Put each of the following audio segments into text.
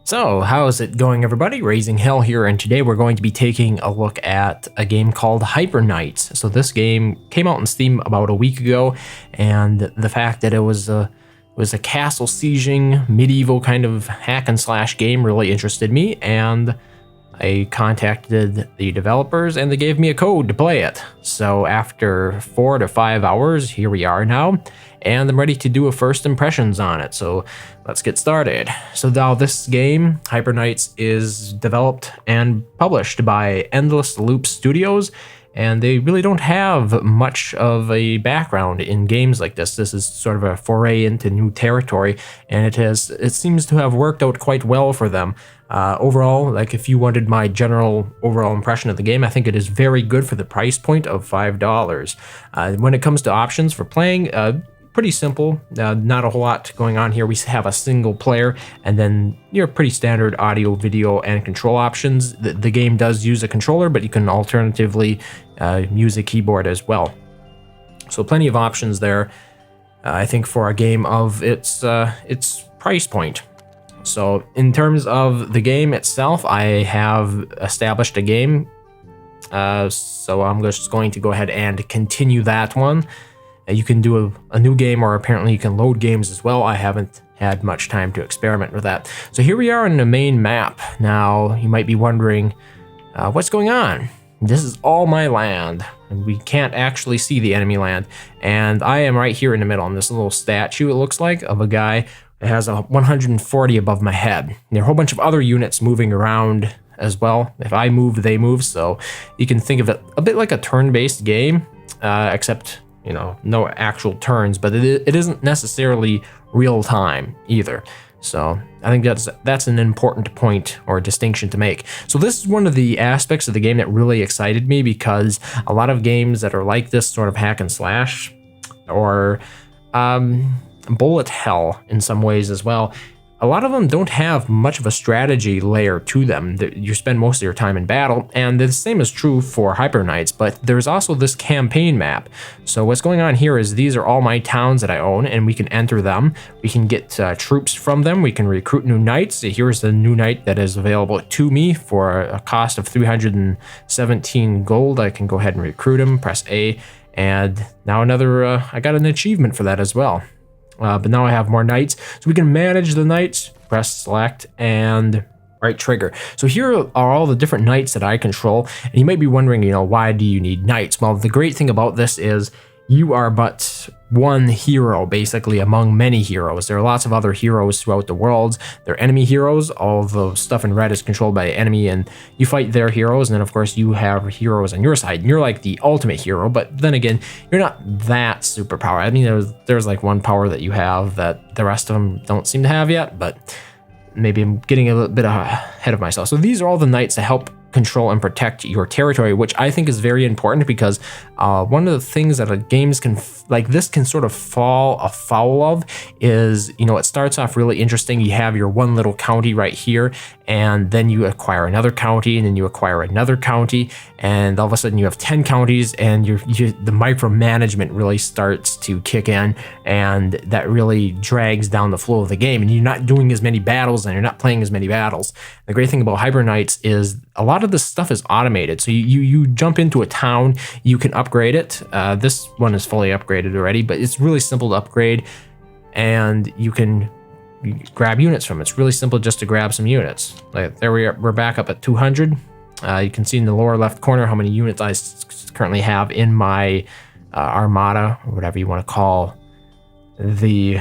So, how's it going, everybody? RazingHel here, and today we're going to be taking a look at a game called Hyperknights. So this game came out on Steam about a week ago, and the fact that it was a castle sieging, medieval kind of hack and slash game really interested me, and I contacted the developers and they gave me a code to play it. So after 4 to 5 hours, here we are now, and I'm ready to do a first impressions on it. So let's get started. So now this game, Hyperknights, is developed and published by Endless Loop Studios, and they really don't have much of a background in games like this. This is sort of a foray into new territory, and it seems to have worked out quite well for them. Overall, like if you wanted my general overall impression of the game, I think it is very good for the price point of $5. When it comes to options for playing, pretty simple, not a whole lot going on here. We have a single player and then your pretty standard audio, video, and control options. The game does use a controller, but you can alternatively use a keyboard as well. So plenty of options there, I think, for a game of its price point. So in terms of the game itself, I have established a game. So I'm just going to go ahead and continue that one. You can do a new game, or apparently you can load games as well. I haven't had much time to experiment with that. So here we are in the main map. Now, you might be wondering, what's going on? This is all my land, and we can't actually see the enemy land. And I am right here in the middle on this little statue, it looks like, of a guy that has a 140 above my head. There are a whole bunch of other units moving around as well. If I move, they move. So you can think of it a bit like a turn-based game, except, you know, no actual turns, but it isn't necessarily real time either. So I think that's an important point or distinction to make. So this is one of the aspects of the game that really excited me, because a lot of games that are like this sort of hack and slash, or bullet hell in some ways as well, a lot of them don't have much of a strategy layer to them. You spend most of your time in battle, and the same is true for Hyperknights, but there's also this campaign map. So what's going on here is these are all my towns that I own, and we can enter them. We can get troops from them. We can recruit new knights. Here's the new knight that is available to me for a cost of 317 gold. I can go ahead and recruit him, press A, and now I got an achievement for that as well. But now I have more knights, so we can manage the knights, press select, and right trigger. So here are all the different knights that I control, and you might be wondering, you know, why do you need knights? Well, the great thing about this is you are but one hero, basically, among many heroes. There are lots of other heroes throughout the world. They're enemy heroes. All the stuff in red is controlled by enemy, and you fight their heroes, and then of course you have heroes on your side, and you're like the ultimate hero, but then again, you're not that superpower. I mean, there's like one power that you have that the rest of them don't seem to have yet, but maybe I'm getting a little bit ahead of myself. So these are all the knights that help control and protect your territory, which I think is very important, because one of the things that games like this can sort of fall afoul of is, you know, it starts off really interesting. You have your one little county right here, and then you acquire another county, and then you acquire another county, and all of a sudden you have 10 counties, and the micromanagement really starts to kick in, and that really drags down the flow of the game, and you're not doing as many battles, and you're not playing as many battles. The great thing about Hyperknights is a lot of this stuff is automated. So you jump into a town, you can upgrade it. This one is fully upgraded already, but it's really simple to upgrade, and you can grab units from it. It's really simple just to grab some units. Like there we are, we're back up at 200. You can see in the lower left corner how many units I currently have in my armada, or whatever you want to call the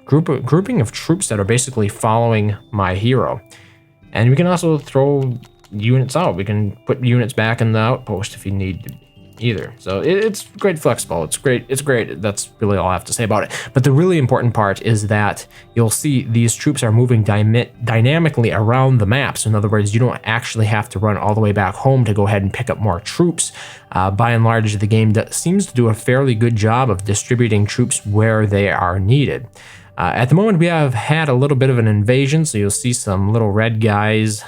grouping of troops that are basically following my hero. And we can also throw units out. We can put units back in the outpost if you need either. So it's great flexible. It's great. That's really all I have to say about it. But the really important part is that you'll see these troops are moving dynamically around the map. So in other words, you don't actually have to run all the way back home to go ahead and pick up more troops. By and large, the game seems to do a fairly good job of distributing troops where they are needed. At the moment, we have had a little bit of an invasion, so you'll see some little red guys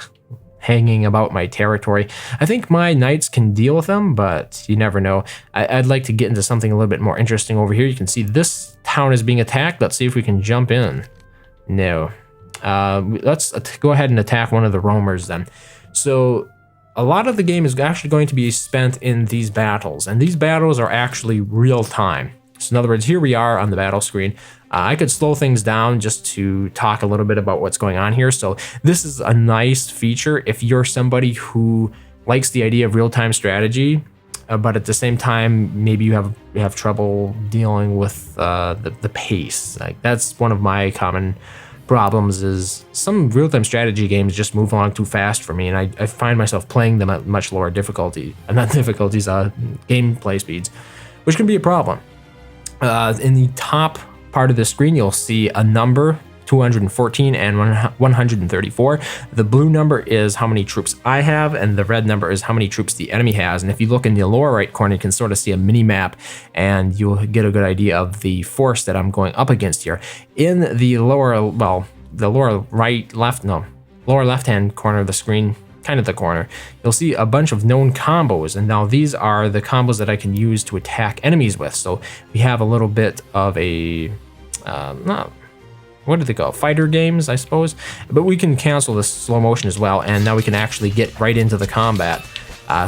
hanging about my territory. I think my knights can deal with them, but you never know. I'd like to get into something a little bit more interesting over here. You can see this town is being attacked. Let's see if we can jump in. No. Let's go ahead and attack one of the roamers then. So a lot of the game is actually going to be spent in these battles, and these battles are actually real time. So in other words, here we are on the battle screen. I could slow things down just to talk a little bit about what's going on here. So this is a nice feature if you're somebody who likes the idea of real-time strategy, but at the same time, maybe you have trouble dealing with the pace. Like, that's one of my common problems, is some real-time strategy games just move along too fast for me, and I find myself playing them at much lower difficulty, not difficulties, gameplay speeds, which can be a problem. In the top part of the screen, you'll see a number, 214 and 134. The blue number is how many troops I have, and the red number is how many troops the enemy has. And if you look in the lower right corner, you can sort of see a mini map, and you'll get a good idea of the force that I'm going up against here. In the lower, well, the lower left-hand corner of the screen, kind of the corner, you'll see a bunch of known combos, and now these are the combos that I can use to attack enemies with. So we have a little bit of a what do they call, fighter games, I suppose, but we can cancel this slow motion as well, and now we can actually get right into the combat.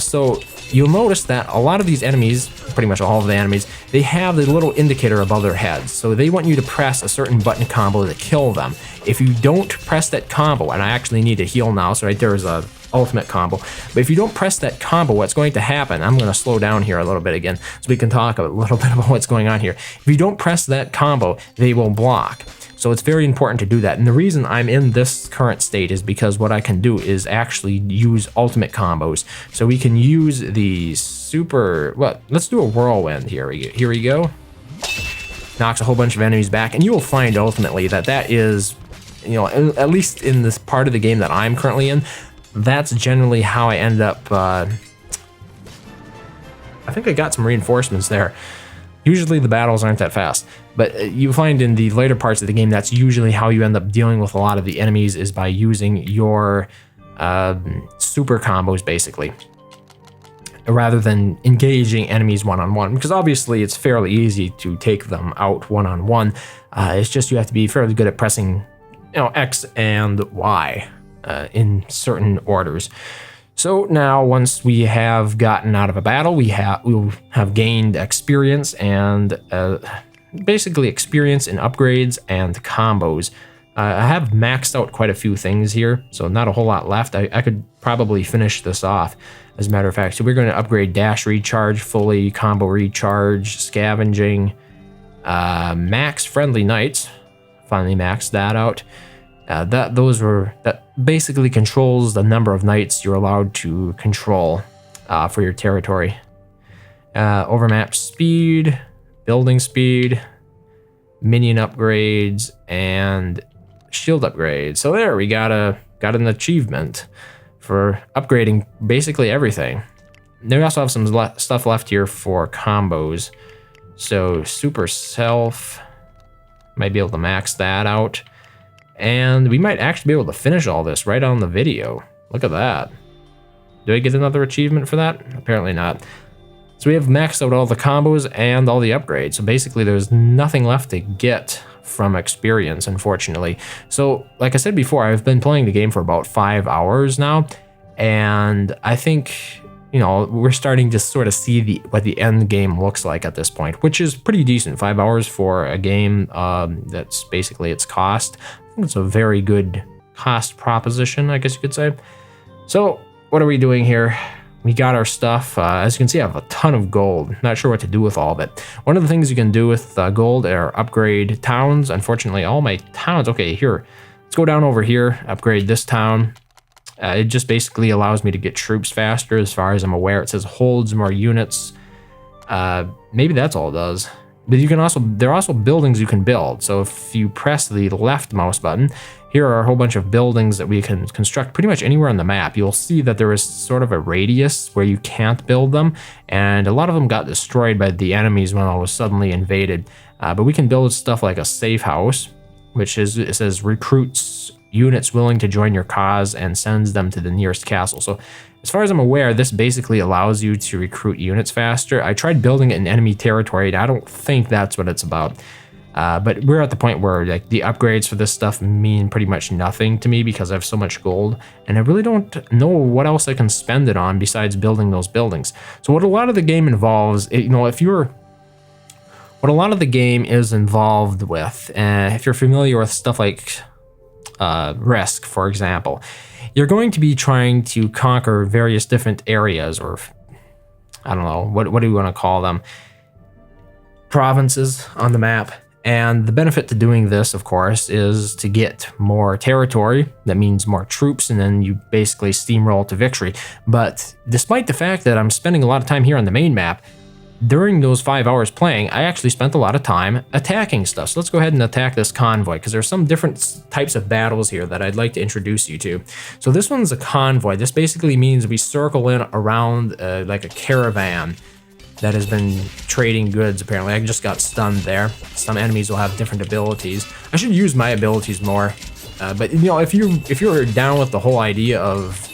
So you'll notice that a lot of these enemies, pretty much all of the enemies, they have the little indicator above their heads. So they want you to press a certain button combo to kill them. If you don't press that combo, and I actually need to heal now, so right there is a ultimate combo, but if you don't press that combo, what's going to happen, I'm going to slow down here a little bit again so we can talk a little bit about what's going on here. If you don't press that combo, they will block. So it's very important to do that. And the reason I'm in this current state is because what I can do is actually use ultimate combos. So we can use the super, well, let's do a whirlwind here. Here we go. Knocks a whole bunch of enemies back, and you will find ultimately that that is, you know, at least in this part of the game that I'm currently in, that's generally how I end up, I think I got some reinforcements there. Usually the battles aren't that fast, but you find in the later parts of the game, that's usually how you end up dealing with a lot of the enemies, is by using your super combos, basically, rather than engaging enemies one-on-one, because obviously it's fairly easy to take them out one-on-one. It's just you have to be fairly good at pressing, you know, X and Y in certain orders. So now, once we have gotten out of a battle, we'll have gained experience and basically experience in upgrades and combos. I have maxed out quite a few things here, so not a whole lot left. I could probably finish this off, as a matter of fact. So we're going to upgrade dash recharge fully, combo recharge, scavenging, max friendly knights. Finally maxed that out. That basically controls the number of knights you're allowed to control for your territory. Overmap speed, building speed, minion upgrades, and shield upgrades. So there, we got an achievement for upgrading basically everything. Then we also have some stuff left here for combos. So super self, might be able to max that out. And we might actually be able to finish all this right on the video. Look at that. Do I get another achievement for that? Apparently not. So we have maxed out all the combos and all the upgrades. So basically there's nothing left to get from experience, unfortunately. So like I said before, I've been playing the game for about 5 hours now. And I think, you know, we're starting to sort of see what the end game looks like at this point, which is pretty decent. 5 hours for a game that's basically its cost. I think it's a very good cost proposition, I guess you could say. So what are we doing here? We got our stuff. As you can see, I have a ton of gold. Not sure what to do with all of it. One of the things you can do with gold are upgrade towns. Unfortunately, all my towns... Okay, here. Let's go down over here, upgrade this town. It just basically allows me to get troops faster, as far as I'm aware. It says holds more units. Maybe that's all it does. But you can also, there are also buildings you can build. So if you press the left mouse button, here are a whole bunch of buildings that we can construct pretty much anywhere on the map. You'll see that there is sort of a radius where you can't build them, and a lot of them got destroyed by the enemies when I was suddenly invaded. But we can build stuff like a safe house, which is, it says recruits units willing to join your cause and sends them to the nearest castle. So as far as I'm aware, this basically allows you to recruit units faster. I tried building it in enemy territory, and I don't think that's what it's about. But we're at the point where like the upgrades for this stuff mean pretty much nothing to me because I have so much gold, and I really don't know what else I can spend it on besides building those buildings. So what a lot of the game involves, what a lot of the game is involved with, if you're familiar with stuff like Risk, for example, you're going to be trying to conquer various different areas, or I don't know, what do you want to call them? Provinces on the map. And the benefit to doing this, of course, is to get more territory. That means more troops, and then you basically steamroll to victory. But despite the fact that I'm spending a lot of time here on the main map, during those 5 hours playing, I actually spent a lot of time attacking stuff. So let's go ahead and attack this convoy, because there's some different types of battles here that I'd like to introduce you to. So this one's a convoy. This basically means we circle in around like a caravan that has been trading goods. Apparently, I just got stunned there. Some enemies will have different abilities. I should use my abilities more, but if you're down with the whole idea of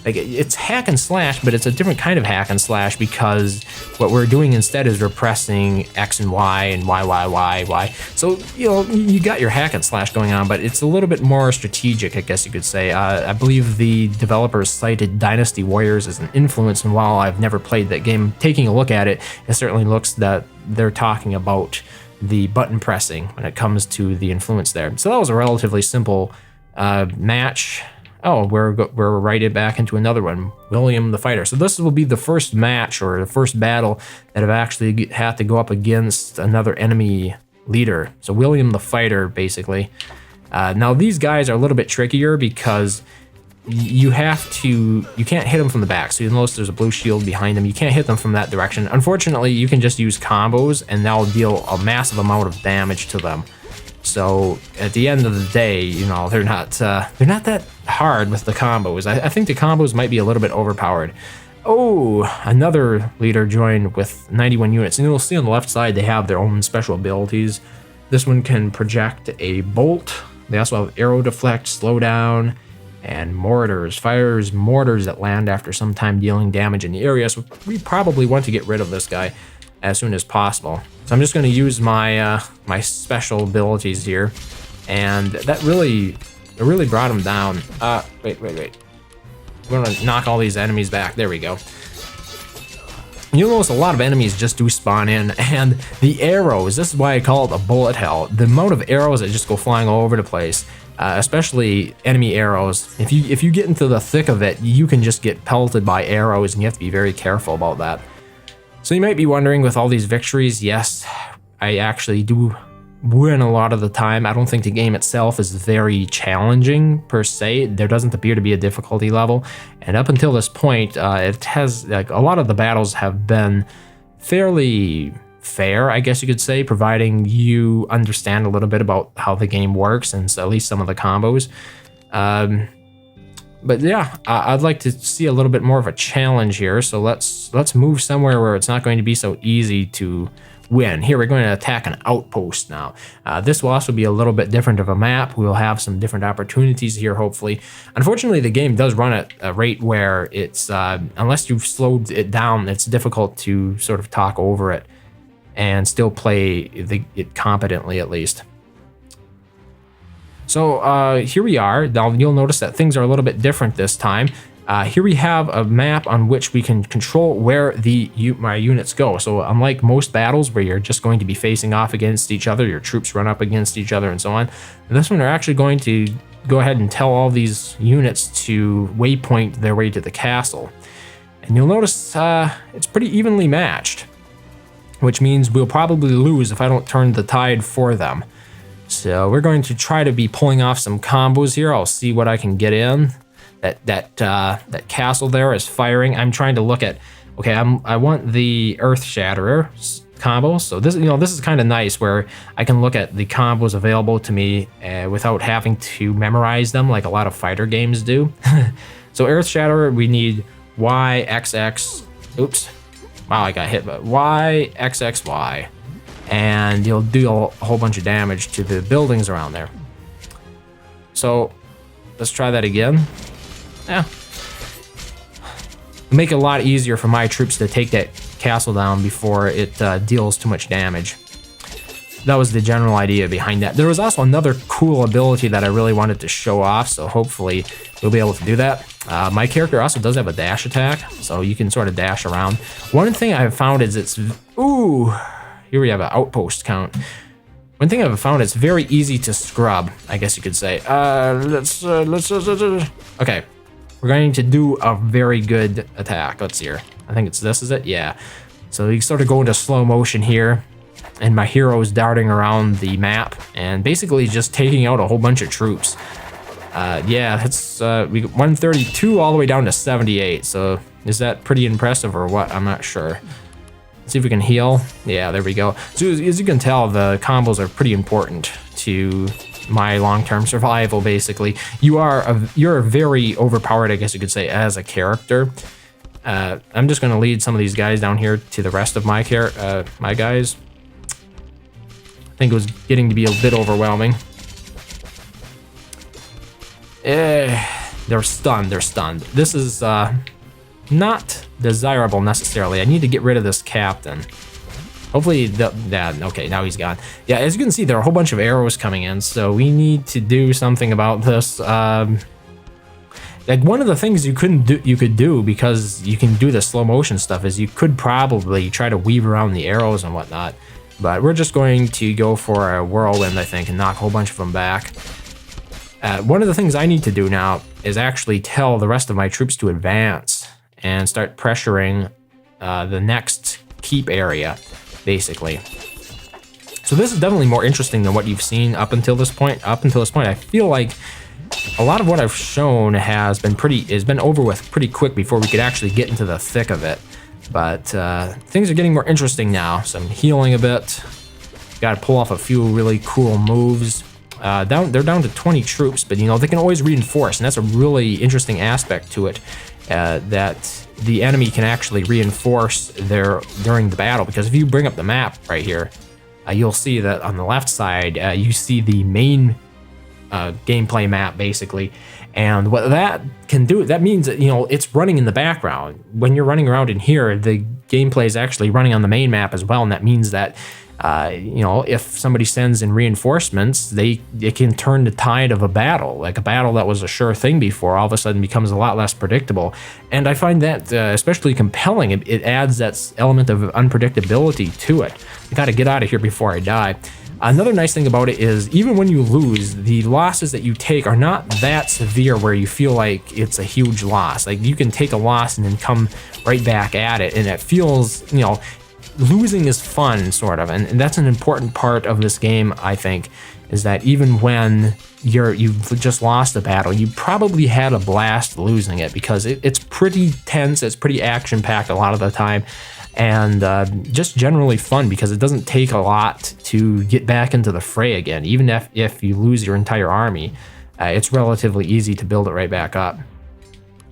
like it's hack and slash, but it's a different kind of hack and slash, because what we're doing instead is we're pressing X and Y and Y. So you got your hack and slash going on, but it's a little bit more strategic, I guess you could say. I believe the developers cited Dynasty Warriors as an influence, and while I've never played that game, taking a look at it, it certainly looks that they're talking about the button pressing when it comes to the influence there. So that was a relatively simple match. Oh, we're right back into another one, William the Fighter. So this will be the first match, or the first battle, that I've actually had to go up against another enemy leader. So William the Fighter, basically. Now these guys are a little bit trickier because you can't hit them from the back. So you'll notice there's a blue shield behind them. You can't hit them from that direction. Unfortunately, you can just use combos, and that'll deal a massive amount of damage to them. So at the end of the day, they're not that hard with the combos. I think the combos might be a little bit overpowered. Oh, another leader joined with 91 units. And you'll see on the left side, they have their own special abilities. This one can project a bolt. They also have arrow deflect, slow down, and mortars. Fires mortars that land after some time, dealing damage in the area. So we probably want to get rid of this guy as soon as possible. So I'm just going to use my my special abilities here, and that really brought him down. Wait. I'm going to knock all these enemies back. There we go. You'll notice a lot of enemies just do spawn in, and the arrows, this is why I call it a bullet hell. The amount of arrows that just go flying all over the place, especially enemy arrows. If you get into the thick of it, you can just get pelted by arrows, and you have to be very careful about that. So you might be wondering, with all these victories, yes, I actually do win a lot of the time. I don't think the game itself is very challenging per se. There doesn't appear to be a difficulty level, and up until this point, it has, like, a lot of the battles have been fairly fair, I guess you could say, providing you understand a little bit about how the game works, and so at least some of the combos. But yeah, I'd like to see a little bit more of a challenge here. So let's move somewhere where it's not going to be so easy to win. Here, we're going to attack an outpost now. This will also be a little bit different of a map. We'll have some different opportunities here, hopefully. Unfortunately, the game does run at a rate where it's, unless you've slowed it down, it's difficult to sort of talk over it and still play it competently, at least. So here we are. Now you'll notice that things are a little bit different this time. Here we have a map on which we can control where my units go. So unlike most battles where you're just going to be facing off against each other, your troops run up against each other and so on, this one are actually going to go ahead and tell all these units to waypoint their way to the castle. And you'll notice it's pretty evenly matched, which means we'll probably lose if I don't turn the tide for them. So we're going to try to be pulling off some combos here. I'll see what I can get in. That castle there is firing. I'm trying to look at, okay, I want the Earth Shatterer combo. So this is kind of nice, where I can look at the combos available to me without having to memorize them like a lot of fighter games do. So Earth Shatterer, we need YXX. Oops. Wow, I got hit, but YXXY. And you'll do a whole bunch of damage to the buildings around there. So let's try that again. Yeah. Make it a lot easier for my troops to take that castle down before it deals too much damage. that was the general idea behind that. There was also another cool ability that I really wanted to show off, so hopefully we'll be able to do that. My character also does have a dash attack, so you can sort of dash around. One thing I've found is it's... Ooh, here we have an outpost count. One thing I've found, it's very easy to scrub, I guess you could say. Okay, we're going to do a very good attack. Let's see here. I think it's this, is it? Yeah. So you sort of go into slow motion here, and my hero is darting around the map and basically just taking out a whole bunch of troops. Yeah, it's we got 132 all the way down to 78. So is that pretty impressive or what? I'm not sure. Let's see if we can heal. Yeah, there we go. So as you can tell, the combos are pretty important to my long-term survival, basically. You're very overpowered, I guess you could say, as a character. I'm just gonna lead some of these guys down here to the rest of my guys. I think it was getting to be a bit overwhelming. They're stunned, This is not desirable necessarily. I need to get rid of this captain. Hopefully, okay, now he's gone. Yeah, as you can see, there are a whole bunch of arrows coming in, so we need to do something about this. Like one of the things you could do because you can do the slow motion stuff is you could probably try to weave around the arrows and whatnot. But we're just going to go for a whirlwind, I think, and knock a whole bunch of them back. One of the things I need to do now is actually tell the rest of my troops to advance and start pressuring the next keep area, basically. So this is definitely more interesting than what you've seen up until this point. I feel like a lot of what I've shown has been over with pretty quick before we could actually get into the thick of it. But things are getting more interesting now. So I'm healing a bit. Got to pull off a few really cool moves. They're down to 20 troops, but you know they can always reinforce, and that's a really interesting aspect to it. That the enemy can actually reinforce during the battle, because if you bring up the map right here, you'll see that on the left side you see the main gameplay map basically, and what that can do, that means that it's running in the background. When you're running around in here, the gameplay is actually running on the main map as well, and that means that if somebody sends in reinforcements, it can turn the tide of a battle. Like a battle that was a sure thing before, all of a sudden becomes a lot less predictable. And I find that especially compelling. It adds that element of unpredictability to it. I gotta get out of here before I die. Another nice thing about it is even when you lose, the losses that you take are not that severe where you feel like it's a huge loss. Like you can take a loss and then come right back at it, and it feels, losing is fun, sort of, and that's an important part of this game, I think, is that even when you've just lost a battle, you probably had a blast losing it, because it's pretty tense, it's pretty action-packed a lot of the time, and just generally fun, because it doesn't take a lot to get back into the fray again. Even if you lose your entire army, it's relatively easy to build it right back up.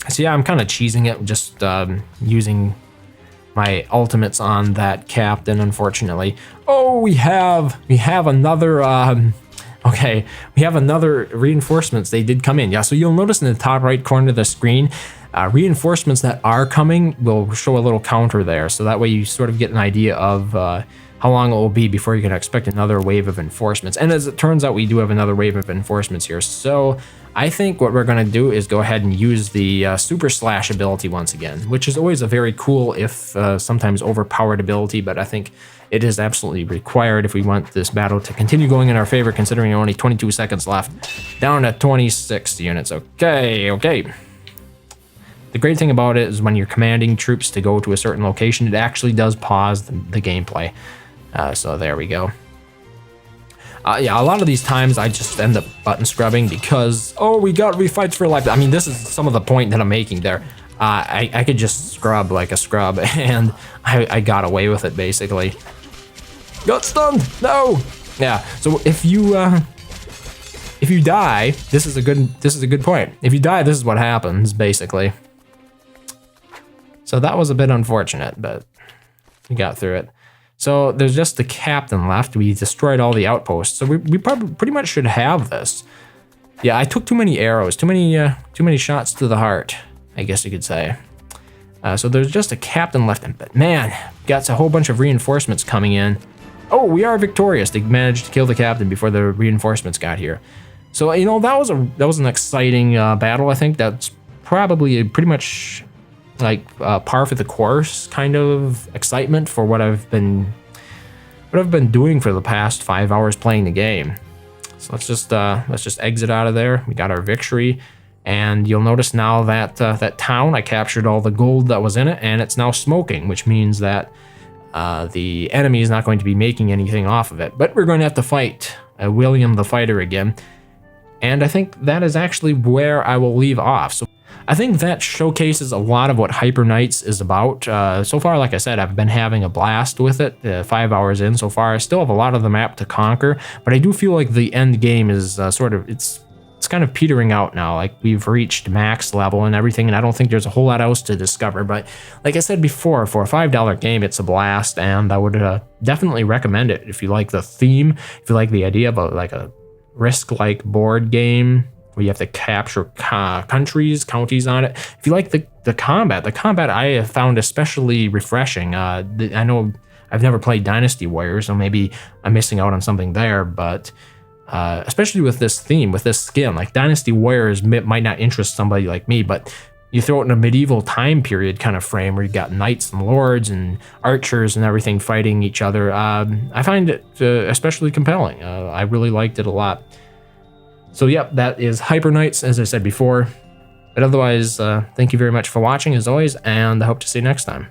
So yeah, I'm kind of cheesing it, just using my ultimates on that captain, unfortunately. Oh, we have another okay, we have another reinforcements. They did come in. Yeah, so you'll notice in the top right corner of the screen, reinforcements that are coming will show a little counter there, so that way you sort of get an idea of how long it will be before you can expect another wave of enforcements. And as it turns out, we do have another wave of enforcements here, so I think what we're going to do is go ahead and use the Super Slash ability once again, which is always a very cool, if sometimes overpowered ability, but I think it is absolutely required if we want this battle to continue going in our favor, considering only 22 seconds left. Down to 26 units. Okay. The great thing about it is when you're commanding troops to go to a certain location, it actually does pause the gameplay. So there we go. Yeah, a lot of these times I just end up button scrubbing because, we got refights for life. I mean, this is some of the point that I'm making there. I could just scrub like a scrub, and I got away with it, basically. Got stunned! No! Yeah, so if you die, this is a good point. If you die, this is what happens, basically. So that was a bit unfortunate, but we got through it. So there's just the captain left. We destroyed all the outposts, so we probably pretty much should have this. Yeah, I took too many arrows, too many shots to the heart, I guess you could say. So there's just a captain left, but man, got a whole bunch of reinforcements coming in. Oh, we are victorious. They managed to kill the captain before the reinforcements got here. So, you know, that was an exciting battle. I think that's probably pretty much like par for the course kind of excitement for what I've been doing for the past 5 hours playing the game. So let's just exit out of there. We got our victory, and you'll notice now that that town, I captured all the gold that was in it, and it's now smoking, which means that the enemy is not going to be making anything off of it. But we're going to have to fight William the Fighter again, and I think that is actually where I will leave off. So I think that showcases a lot of what hyperknights is about. So far, like I said, I've been having a blast with it. 5 hours in so far. I still have a lot of the map to conquer, but I do feel like the end game is it's kind of petering out now. Like, we've reached max level and everything, and I don't think there's a whole lot else to discover. But like I said before, for a $5 game, it's a blast, and I would definitely recommend it if you like the theme, if you like the idea of a Risk-like board game where you have to capture counties on it. If you like the combat I have found especially refreshing. I know I've never played Dynasty Warriors, so maybe I'm missing out on something there, but especially with this theme, with this skin, like Dynasty Warriors might not interest somebody like me, but you throw it in a medieval time period kind of frame where you've got knights and lords and archers and everything fighting each other. I find it especially compelling. I really liked it a lot. So yep, that is Hyperknights, as I said before. But otherwise, thank you very much for watching, as always, and I hope to see you next time.